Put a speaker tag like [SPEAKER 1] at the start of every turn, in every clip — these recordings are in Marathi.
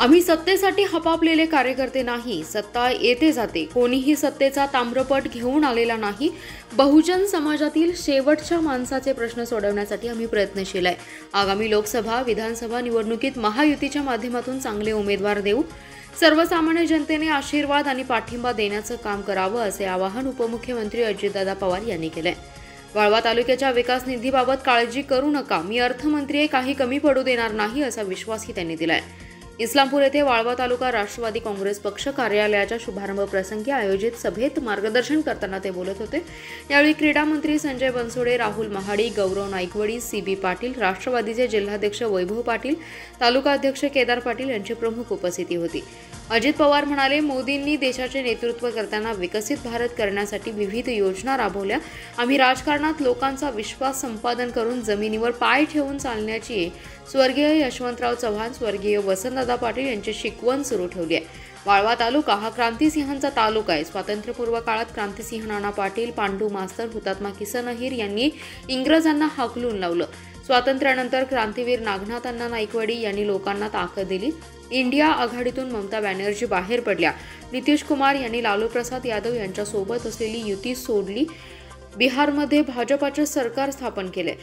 [SPEAKER 1] आम्ही सत्तेसाठी हपापलेले कार्यकर्ते नाही. सत्ता येते जाते, कोणीही सत्तेचा ताम्रपट घेऊन आलेला नाही. बहुजन समाजातील शेवटच्या माणसाचे प्रश्न सोडवण्यासाठी आम्ही प्रयत्नशील आहे. आगामी लोकसभा विधानसभा निवडणुकीत महायुतीच्या माध्यमातून चांगले उमेदवार देऊ. सर्वसामान्य जनतेने आशीर्वाद आणि पाठिंबा देण्याचं काम करावं, असे आवाहन उपमुख्यमंत्री अजितदादा पवार यांनी केलंय. वाळवा तालुक्याच्या विकास निधीबाबत काळजी करू नका. मी अर्थमंत्री आहे, काही कमी पडू देणार नाही, असा विश्वासही त्यांनी दिलाय. इस्लामपूर येथे वाळवा तालुका राष्ट्रवादी काँग्रेस पक्ष कार्यालयाच्या शुभारंभ प्रसंगी आयोजित सभेत मार्गदर्शन करताना ते बोलत होते. यावेळी क्रीडा मंत्री संजय बनसोडे, राहुल महाडी, गौरव नाईकवडी, CB पाटील, राष्ट्रवादीचे जिल्हाध्यक्ष वैभव पाटील, तालुका अध्यक्ष केदार पाटील यांची प्रमुख उपस्थिती होती. अजित पवार म्हणाले, मोदींनी देशाचे नेतृत्व करताना विकसित भारत करण्यासाठी विविध योजना राबवल्या. आम्ही राजकारणात लोकांचा विश्वास संपादन करून जमिनीवर पाय ठेवून चालण्याची स्वर्गीय यशवंतराव चव्हाण, स्वर्गीय वसंतदादा पाटील यांची शिकवण सुरू ठेवली आहे. वाळवा तालुका हा क्रांतिसिंहांचा तालुका आहे. स्वातंत्र्यपूर्व काळात क्रांतिसिंह नाना पाटील, पांडू मास्तर, हुतात्मा किसन अहिर यांनी इंग्रजांना हाकलून लावलं. स्वातंत्र्यानंतर क्रांतीवीर नागनाथांना नाईकवडी यांनी लोकांना ताकद दिली. इंडिया आघाडीतून ममता बॅनर्जी बाहेर पडल्या. नितीश कुमार यांनी लालू प्रसाद यादव यांच्यासोबत असलेली युती सोडली. बिहारमध्ये भाजपाचे सरकार स्थापन केले.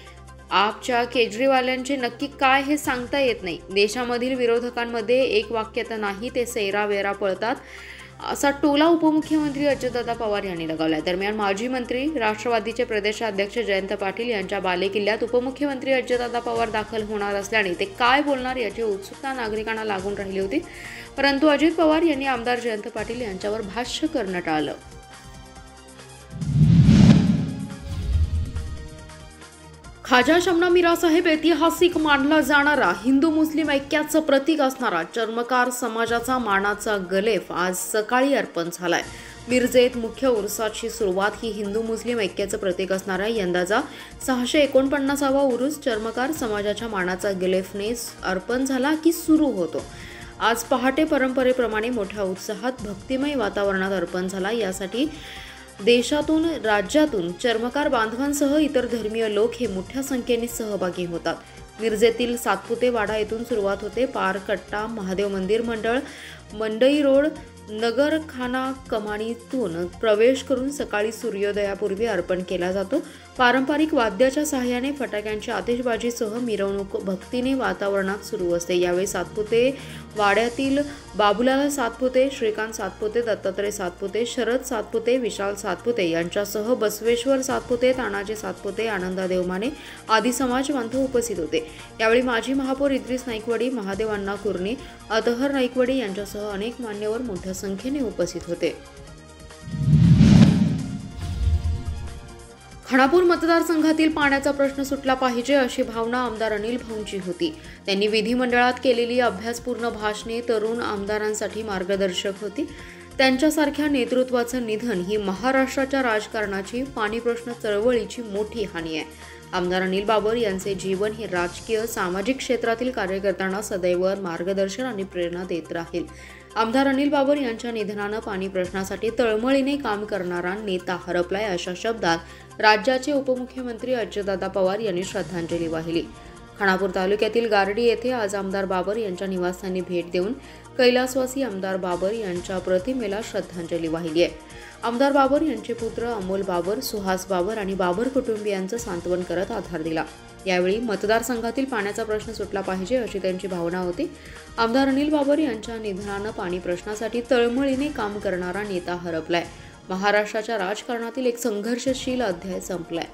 [SPEAKER 1] आपच्या केजरीवालांचे नक्की काय हे सांगता येत नाही. देशामधील विरोधकांमध्ये एक वाक्यता नाही, ते सैरावेरा पळतात, असा टोला उपमुख्यमंत्री अजितदादा पवार यांनी लगावला. दरम्यान माजी मंत्री राष्ट्रवादीचे प्रदेशाध्यक्ष जयंत पाटील यांच्या बालेकिल्ल्यात उपमुख्यमंत्री अजितदादा पवार दाखल होणार असल्याने ते काय बोलणार याची उत्सुकता नागरिकांना लागून राहिली होती. परंतु अजित पवार यांनी आमदार जयंत पाटील यांच्यावर भाष्य करणं टाळलं. खाजा शमना मीरा साहेब ऐतिहासिक मानला जाणारा, हिंदू मुस्लिम ऐक्याचं प्रतीक असणारा चर्मकार समाजाचा मानाचा गलेफ आज सकाळी अर्पण झालाय. मिरजेत मुख्य उरुसाची सुरुवात ही हिंदू मुस्लिम ऐक्याचं प्रतीक असणारा यंदाचा 649वा उरूस चर्मकार समाजाच्या मानाचा गलेफने अर्पण झाला की सुरू होतो. आज पहाटे परंपरेप्रमाणे मोठ्या उत्साहात भक्तिमय वातावरणात अर्पण झाला. यासाठी देशातून राज्यातून चर्मकार बांधवांसह इतर धर्मीय लोक हे मोठ्या संख्येने सहभागी होतात. मिरजेतील सातपुते वाडा येथून सुरुवात होते. पारकट्टा महादेव मंदिर मंडळ, मंडई रोड, नगरखाना कमानीतून प्रवेश करून सकाळी सूर्योदयापूर्वी अर्पण केला जातो. पारंपरिक वाद्याच्या सहाय्याने फटाक्यांची आतिषबाजीसह मिरवणूक भक्तीने वातावरणात सुरू असते. यावेळी सातपुते वाड्यातील बाबुलाल सातपुते, श्रीकांत सातपुते, दत्तात्रय सातपुते, शरद सातपुते, विशाल सातपुते यांच्यासह बसवेश्वर सातपुते, तानाजी सातपुते, आनंदा देवमाने आदी समाज बांधव उपस्थित होते. यावेळी माजी महापौर इद्रिस नाईकवडी, महादेव अण्णा कुर्णे, अतहर नाईकवडी यांच्यासह अनेक मान्यवर मोठ्या संख्येने उपस्थित होते. खानापूर मतदारसंघातील पाण्याचा प्रश्न सुटला पाहिजे अशी भावना आमदार अनिल भाऊंची होती. त्यांनी विधिमंडळात केलेली अभ्यासपूर्ण भाषणे तरुण आमदारांसाठी मार्गदर्शक होती. त्यांच्यासारख्या नेतृत्वाचं निधन ही महाराष्ट्राच्या राजकारणाची, पाणी प्रश्न चळवळीची मोठी हानी आहे. आमदार अनिल बाबर यांचे जीवन हे राजकीय सामाजिक क्षेत्रातील कार्यकर्त्यांना सदैव मार्गदर्शन आणि प्रेरणा देत राहील. आमदार अनिल बाबर यांच्या निधनानं पाणी प्रश्नासाठी तळमळीने काम करणारा नेता हरपलाय, अशा शब्दात राज्याचे उपमुख्यमंत्री अजितदादा पवार यांनी श्रद्धांजली वाहिली. खानापूर तालुक्यातील गारडी येथे आज आमदार बाबर यांच्या निवासस्थानी भेट देऊन कैलासवासी आमदार बाबर यांच्या प्रतिमेला श्रद्धांजली वाहिली आहे. आमदार बाबर यांचे पुत्र अमोल बाबर, सुहास बाबर आणि बाबर कुटुंबियांचं सांत्वन करत आधार दिला. यावेळी मतदारसंघातील पाण्याचा प्रश्न सुटला पाहिजे अशी त्यांची भावना होती. आमदार अनिल बाबर यांच्या निधनानं पाणी प्रश्नासाठी तळमळीने काम करणारा नेता हरपलाय. महाराष्ट्राच्या राजकारणातील एक संघर्षशील अध्याय संपलाय.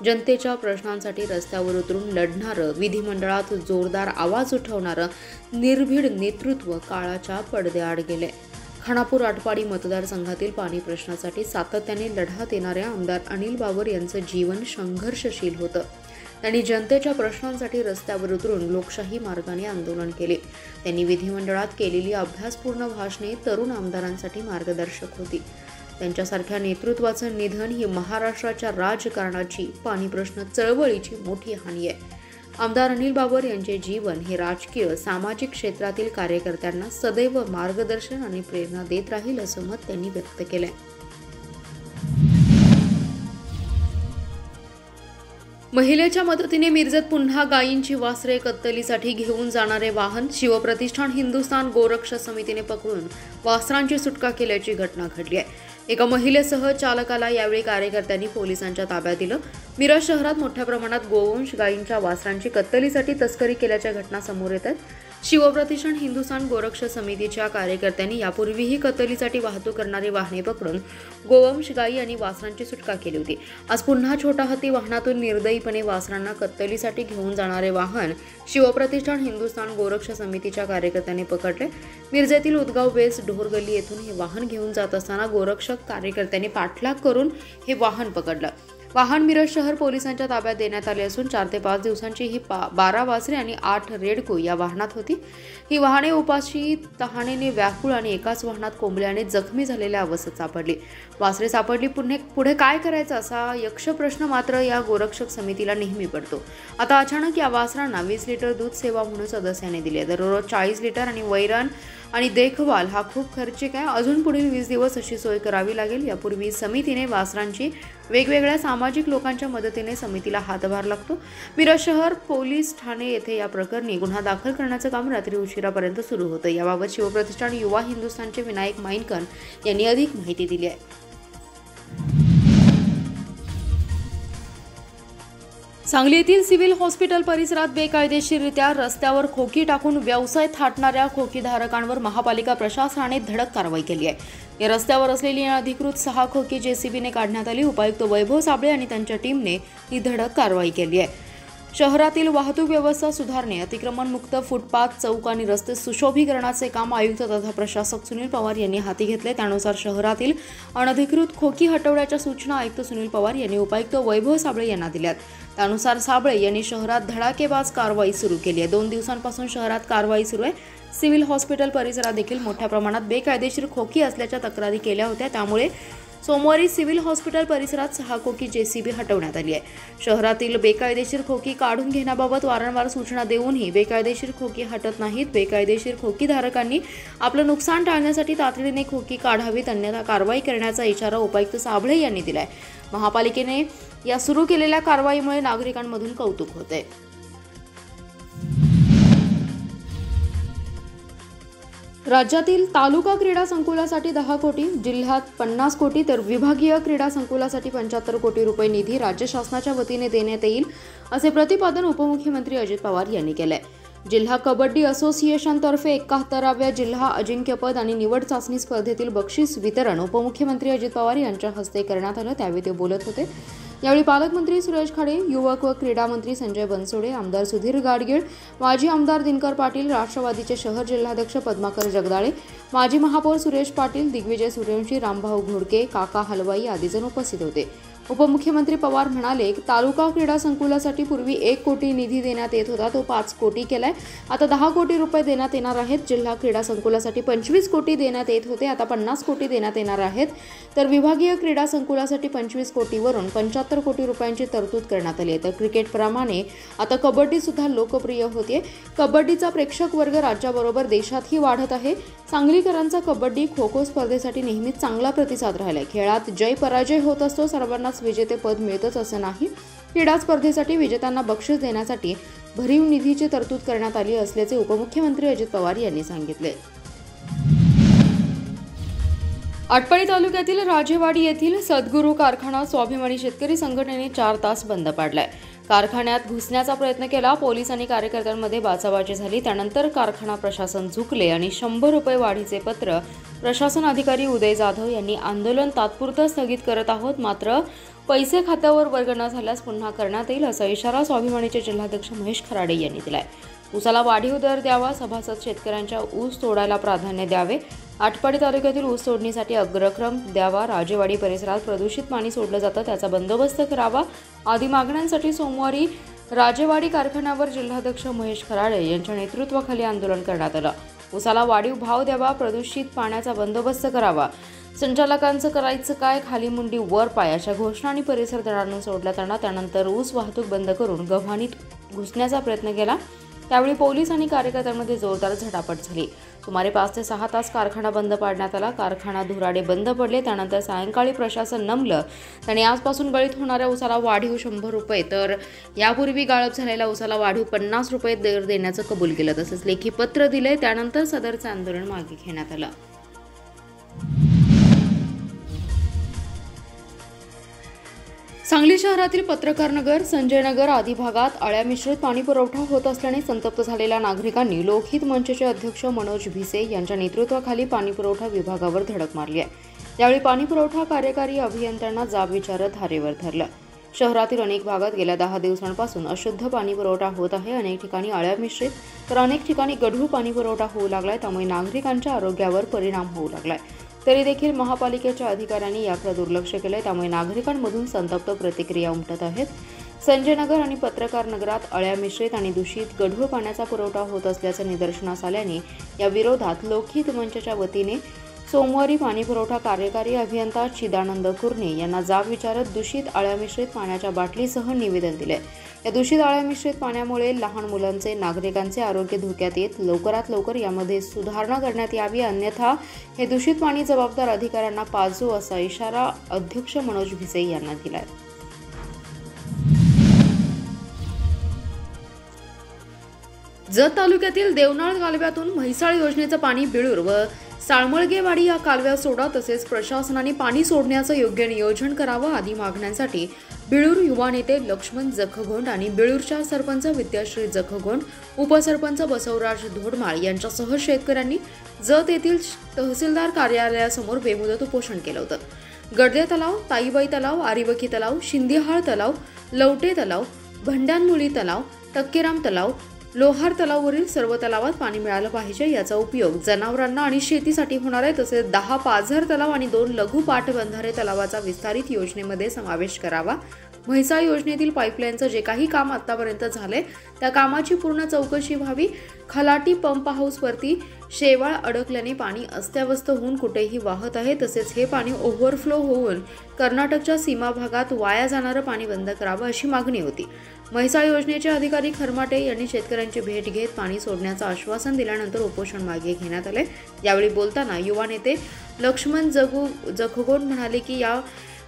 [SPEAKER 1] जनतेच्या प्रश्नांसाठी रस्त्यावर उतरून लढणारं, विधिमंडळात जोरदार आवाज उठवणारं निर्भीड नेतृत्व काळाच्या पडद्याआड गेले. खानापूर आटपाडी मतदारसंघातील पाणी प्रश्नासाठी सातत्याने लढा देणाऱ्या आमदार अनिल बाबर यांचं जीवन संघर्षशील होतं. त्यांनी जनतेच्या प्रश्नांसाठी रस्त्यावर उतरून लोकशाही मार्गाने आंदोलन केले. त्यांनी विधिमंडळात केलेली अभ्यासपूर्ण भाषणे तरुण आमदारांसाठी मार्गदर्शक होती. त्यांच्यासारख्या नेतृत्वाचं निधन ही महाराष्ट्राच्या राजकारणाची, पाणी प्रश्न चळवळीची मोठी हानी आहे. आमदार अनिल बाबर यांचे जीवन हे राजकीय सामाजिक क्षेत्रातील कार्यकर्त्यांना सदैव मार्गदर्शन आणि प्रेरणा देत राहील, असं मत त्यांनी व्यक्त केलंय. महिलेच्या मदतीने मिरजेत पुन्हा गायींची वासरे कत्तलीसाठी घेऊन जाणारे वाहन शिवप्रतिष्ठान हिंदुस्थान गोरक्ष समितीने पकडून वासरांची सुटका केल्याची घटना घडली आहे। एका महिलेसह चालकाला यावेळी कार्यकर्त्यांनी पोलिसांच्या ताब्यात दिलं। मिरज शहरात मोठ्या प्रमाणात गोवंश गायींच्या वासरांची कत्तलीसाठी तस्करी केल्याच्या घटना समोर येत आहेत। शिवप्रतिष्ठान हिंदुस्थान गोरक्ष समितीच्या कार्यकर्त्यांनी यापूर्वीही कत्तलीसाठी वाहतूक करणारी वाहने पकडून गोवंश गायी आणि वासरांची सुटका केली होती। आज पुन्हा छोटा हत्ती वाहनातून निर्दयीपणे वासरांना कत्तलीसाठी घेऊन जाणारे वाहन शिवप्रतिष्ठान हिंदुस्थान गोरक्ष समितीच्या कार्यकर्त्यांनी पकडले। मिरजेतील उदगाव वेस्ट ढोरगल्ली येथून हे वाहन घेऊन जात असताना गोरक्षक कार्यकर्त्यांनी पाठलाग करून हे वाहन पकडलं। वाहन मिरज शहर पोलिसांच्या ताब्यात देण्यात आले असून 4 ते 5 दिवसांची ही 12 वासरे आणि 8 रेडको या वाहनात होती। ही वाहने उपाशी तहानेने व्याकुळ आणि एकाच वाहनात कोंबल्याने जखमी झालेल्या अवस्थेत सापडली। वासरे सापडली, पुढे काय करायचं असा यक्ष प्रश्न मात्र या गोरक्षक समितीला नेहमी पडतो। आता अचानक या वासरांना 20 लिटर दूध सेवा म्हणून सदस्याने दिली। दररोज 40 लिटर आणि वैरण आणि देखभाल हा खूप खर्चिक आहे। अजून पुढील 20 दिवस अशी सोय करावी लागेल। यापूर्वी समितीने वासरांची वेगवेगळ्या सामाजिक लोकांच्या मदतीने समितीला हातभार लागतो। मिरज शहर पोलीस ठाणे येथे या प्रकरणी गुन्हा दाखल करण्याचं काम रात्री उशिरापर्यंत सुरू होतं। याबाबत शिवप्रतिष्ठान युवा हिंदुस्थानचे विनायक माईनकर यांनी अधिक माहिती दिली आहे। सांगली येथील सिव्हिल हॉस्पिटल परिसरात बेकायदेशीररित्या रस्त्यावर खोकी टाकून व्यवसाय थाटणाऱ्या खोकीधारकांवर महापालिका प्रशासनाने धडक कारवाई केली आहे। या रस्त्यावर असलेली अनधिकृत 6 खोकी जेसीबीने काढण्यात आली। उपायुक्त वैभव साबळे आणि त्यांच्या टीमने ही धडक कारवाई केली आहे। शहरातील वाहतूक व्यवस्था सुधारणे, अतिक्रमण मुक्त फुटपाथ, चौक आणि रस्ते सुशोभीकरणाचे काम आयुक्त तथा प्रशासक सुनील पवार यांनी हाती घेतले। त्यानुसार शहरातील अनधिकृत खोकी हटवण्याच्या सूचना आयुक्त सुनील पवार यांनी उपायुक्त वैभव साबळे यांना दिल्यात। त्यानुसार साबळे यांनी शहरात धडाकेबाज कारवाई सुरू केली आहे। 2 दिवसांपासून शहरात कारवाई सुरू आहे। सिव्हिल हॉस्पिटल परिसरात देखील मोठ्या प्रमाणात बेकायदेशीर खोकी असल्याच्या तक्रारी केल्या होत्या। त्यामुळे सोमवारी सिव्हिल हॉस्पिटल परिसरात 6 खोकी जेसीबी हटवण्यात आली आहे। शहरातील बेकायदेशीर खोकी काढून घेण्याबाबत वारंवार सूचना देऊनही बेकायदेशीर खोकी हटत नाहीत। बेकायदेशीर खोकीधारकांनी आपलं नुकसान टाळण्यासाठी तातडीने खोकी काढावीत, अन्यथा कारवाई करण्याचा इशारा उपायुक्त साबळे यांनी दिलाय। महापालिकेने या सुरू केलेल्या कारवाईमुळे नागरिकांमधून कौतुक होते। राज्यातील तालुका क्रीडा संकुलासाठी 10 कोटी, जिल्ह्यात 50 कोटी तर विभागीय क्रीडा संकुलासाठी 75 कोटी रुपये निधी राज्य शासनाच्या वतीने देण्यात येईल, असे प्रतिपादन उपमुख्यमंत्री अजित पवार यांनी केले। जिल्हा कबड्डी असोसिएशनतर्फे 71व्या जिल्हा अजिंक्यपद आणि निवड चाचणी स्पर्धेतील बक्षीस वितरण उपमुख्यमंत्री अजित पवार यांच्या हस्ते करण्यात आलं। त्यावेळी ते बोलत होते। यावेळी पालकमंत्री सुरेश खाडे, युवक व क्रीडा मंत्री संजय बनसोडे, आमदार सुधीर गाडगीळ, माजी आमदार दिनकर पाटील, राष्ट्रवादीचे शहर जिल्हाध्यक्ष पद्माकर जगदाळे, माजी महापौर सुरेश पाटील, दिग्विजय सूर्यवंशी, रामभाऊ घोडके, काका हलवाई आदी जण उपस्थित होते। उपमुख्यमंत्री पवार म्हणाले की तालुका क्रीडा संकुलासाठी पूर्वी 1 कोटी निधी देण्यात येत होता, तो 5 कोटी केलाय। आता 10 कोटी रुपये देण्यात येणार आहेत। जिल्हा क्रीडा संकुलासाठी 25 कोटी देण्यात येत होते, आता 50 कोटी देण्यात येणार आहेत। तर विभागीय क्रीडा संकुलासाठी 25 कोटीवरून 75 कोटी रुपयांची तरतूद करण्यात आली आहे। तर क्रिकेटप्रमाणे आता कबड्डी सुद्धा लोकप्रिय होते। कबड्डीचा प्रेक्षक वर्ग राज्याबरोबर देशातही वाढत आहे। सांगलीकरांचा कबड्डी खो खो स्पर्धेसाठी नेहमीच चांगला प्रतिसाद राहिलाय। खेळात जय पराजय होत असतो, सर्वांनाच विजेतेपद मिळतच असं नाही। क्रीडा स्पर्धेसाठी विजेत्यांना बक्षीस देण्यासाठी भरीव निधीची तरतूद करण्यात आली असल्याचे उपमुख्यमंत्री अजित पवार यांनी सांगितले। आटपाडी तालुक्यातील राजेवाडी येथील सद्गुरू कारखाना स्वाभिमानी शेतकरी संघटनेने 4 तास बंद पाडलाय। कारखान्यात घुसण्याचा प्रयत्न केला, पोलीस आणि कार्यकर्त्यांमध्ये बाचाबाची झाली। त्यानंतर कारखाना प्रशासन झुकले आणि 100 रुपये वाढीचे पत्र प्रशासन अधिकारी उदय जाधव यांनी आंदोलन तात्पुरतं स्थगित करत आहोत, मात्र पैसे खात्यावर वर्ग न झाल्यास पुन्हा करण्यात येईल, असा इशारा स्वाभिमानीचे जिल्हाध्यक्ष महेश खराडे यांनी दिलाय। ऊसाला वाढीव दर द्यावा, सभासद शेतकऱ्यांच्या ऊस तोडायला प्राधान्य द्यावे, आटपाडी तालुक्यातील ऊस तोडणीसाठी अग्रक्रम द्यावा, राजेवाडी परिसरात प्रदूषित पाणी सोडलं जातं त्याचा बंदोबस्त करावा आदी मागण्यांसाठी सोमवारी राजेवाडी कारखान्यावर जिल्हाध्यक्ष महेश खराडे यांच्या नेतृत्वाखाली आंदोलन करण्यात आलं। ऊसाला वाढीव भाव द्यावा, प्रदूषित पाण्याचा बंदोबस्त करावा, संचालकांचं करायचं काय, खाली मुंडी वर पाय अशा घोषणांनी परिसर दणाणून सोडला. त्यानंतर ऊस वाहतूक बंद करून गव्हाणीत घुसण्याचा प्रयत्न केला. त्यावेळी पोलीस आणि कार्यकर्त्यांमध्ये जोरदार झटापट झाली। सुमारे 5 ते 6 तास कारखाना बंद पाडण्यात आला। कारखाना धुराडे बंद पडले। त्यानंतर सायंकाळी प्रशासन नमलं। त्यांनी आजपासून गळीत होणाऱ्या ऊसाला वाढीव 100 रुपये तर यापूर्वी गाळप झालेल्या ऊसाला वाढीव 50 रुपये दर देण्याचं कबूल केलं। तसेच लेखी पत्र दिले। त्यानंतर सदरचं आंदोलन मागे घेण्यात आलं। सांगली शहरातील पत्रकार नगर, संजय नगर आदी भागात अळ्या मिश्रित पाणी पुरवठा होत असल्याने संतप्त झालेल्या नागरिकांनी लोकहित मंचचे अध्यक्ष मनोज भिसे यांच्या नेतृत्वाखाली पाणीपुरवठा विभागावर धडक मारली आहे। यावेळी पाणीपुरवठा कार्यकारी अभियंत्यांना जाब विचारत धारेवर धरलं। शहरातील अनेक भागात गेल्या 10 दिवसांपासून अशुद्ध पाणीपुरवठा होत आहे। अनेक ठिकाणी अळ्या मिश्रित तर अनेक ठिकाणी गढूळ पाणीपुरवठा होऊ लागलाय। त्यामुळे नागरिकांच्या आरोग्यावर परिणाम होऊ लागलाय। तरी देखील महापालिकेच्या अधिकाऱ्यांनी याकडे दुर्लक्ष केले। त्यामुळे नागरिकांमधून संतप्त प्रतिक्रिया उमटत आहेत। संजय नगर आणि पत्रकार नगरात अळ्या मिश्रित आणि दूषित गढूळ पाण्याचा पुरवठा होत असल्याचं निदर्शनास आल्याने या विरोधात लोकहित मंचच्या वतीने सोमवारी पाणीपुरवठा कार्यकारी अभियंता चिदानंद कुर्णे यांना जाब विचारत दूषित अळ्या मिश्रित पाण्याच्या बाटलीसह निवेदन दिले। या दूषित अळ्या मिश्रित पाण्यामुळे लहान मुलांचे, नागरिकांचे आरोग्य धोक्यात येत लवकरात लवकर यामध्ये सुधारणा करण्यात यावी, अन्यथा हे दूषित पाणी जबाबदार अधिकाऱ्यांना पाजू असा इशारा अध्यक्ष मनोज भिसे यांना दिलाय। जत तालुक्यातील देवनाळ कालव्यातून म्हैसाळ योजनेचं पाणी बिळूर व साळमळगेवाडी या कालव्यात सोडा, तसेच प्रशासनाने पाणी सोडण्याचं योग्य नियोजन करावं आदी मागण्यांसाठी बिळूर युवा नेते लक्ष्मण जखगोंड आणि बिळूरच्या सरपंच विद्याश्री जखगोंड, उपसरपंच बसवराज धोडमाळ यांच्यासह शेतकऱ्यांनी जत येथील तहसीलदार कार्यालयासमोर बेमुदत उपोषण केलं होतं। गडदे तलाव, ताईबाई तलाव, आरिवकी तलाव, शिंदेहाळ तलाव, लवटे तलाव, भंड्यानमुळी तलाव, टक्केराम तलाव, लोहार तलावावरील सर्व तलावात पाणी मिळालं पाहिजे। याचा उपयोग जनावरांना आणि शेतीसाठी होणार आहे। तसेच 10 पाझर तलाव आणि 2 लघु पाटबंधारे तलावाचा विस्तारित योजनेमध्ये समावेश करावा। म्हैसाळ योजनेतील पाईपलाईनचं जे काही काम आतापर्यंत झाले त्या कामाची पूर्ण चौकशी व्हावी। खलाटी पंप हाऊसवरती शेवाळ अडकल्याने पाणी अस्ताव्यस्त होऊन कुठेही वाहत आहे। तसेच हे पाणी ओव्हरफ्लो होऊन कर्नाटकच्या सीमा भागात वाया जाणारं पाणी बंद करावं अशी मागणी होती। म्हैसाळ योजनेचे अधिकारी खरमाटे यांनी शेतकऱ्यांची भेट घेत पाणी सोडण्याचं आश्वासन दिल्यानंतर उपोषण मागे घेण्यात आले। यावेळी बोलताना युवा नेते लक्ष्मण जखगोंड म्हणाले की या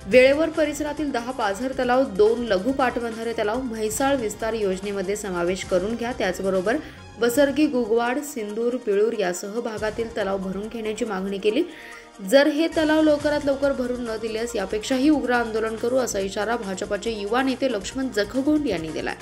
[SPEAKER 1] वेळेवर परिसरातील 10 पाझर तलाव, 2 लघु पाटबंधारे तलाव म्हैसाळ विस्तार योजनेमध्ये समावेश करून घ्या। त्याचबरोबर बसरगी, गुगवाड, सिंदूर, पिळूर यासह भागातील तलाव भरून घेण्याची मागणी केली। जर हे तलाव लवकरात लवकर भरून न दिल्यास यापेक्षाही उग्र आंदोलन करू असा इशारा भाजपचे युवा नेते लक्ष्मण जखगोंड यांनी दिलाय।